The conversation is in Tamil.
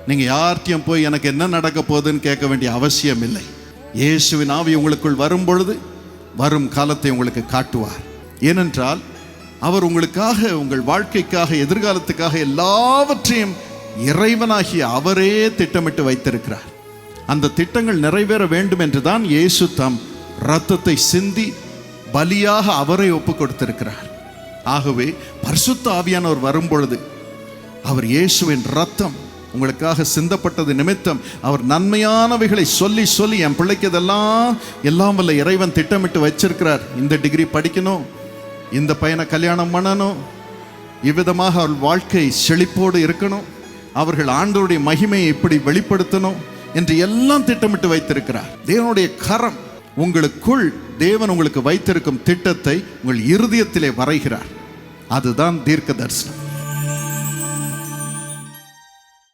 நீங்கள் யார்கிட்டையும் போய் எனக்கு என்ன நடக்க போகுதுன்னு கேட்க வேண்டிய அவசியம் இல்லை. இயேசுவின் ஆவி உங்களுக்குள் வரும் பொழுது வரும் காலத்தை உங்களுக்கு காட்டுவார். ஏனென்றால் அவர் உங்களுக்காக, உங்கள் வாழ்க்கைக்காக, எதிர்காலத்துக்காக எல்லாவற்றையும் இறைவனாகிய அவரே திட்டமிட்டு வைத்திருக்கிறார். அந்த திட்டங்கள் நிறைவேற வேண்டும் என்றுதான் இயேசு தம் இரத்தத்தை சிந்தி பலியாக அவரை ஒப்பு கொடுத்திருக்கிறார். ஆகவே பரிசுத்த ஆவியானவர் வரும் பொழுது அவர் இயேசுவின் இரத்தம் உங்களுக்காக சிந்தப்பட்டது நிமித்தம் அவர் நன்மையானவைகளை சொல்லி சொல்லி, என் பிள்ளைக்கு எல்லாம் வல்ல இறைவன் திட்டமிட்டு வச்சிருக்கிறார். இந்த டிகிரி படிக்கணும், இந்த பையனை கல்யாணம் பண்ணணும், இவ்விதமாக அவள் வாழ்க்கை செழிப்போடு இருக்கணும், அவர்கள் ஆண்டவருடைய மகிமையை இப்படி வெளிப்படுத்தணும் என்று எல்லாம் திட்டமிட்டு வைத்திருக்கிறார். தேவனுடைய கரம் உங்களுக்குள், தேவன் உங்களுக்கு வைத்திருக்கும் திட்டத்தை உங்கள் இருதயத்திலே வரைகிறார். அதுதான் தீர்க்க தரிசனம்.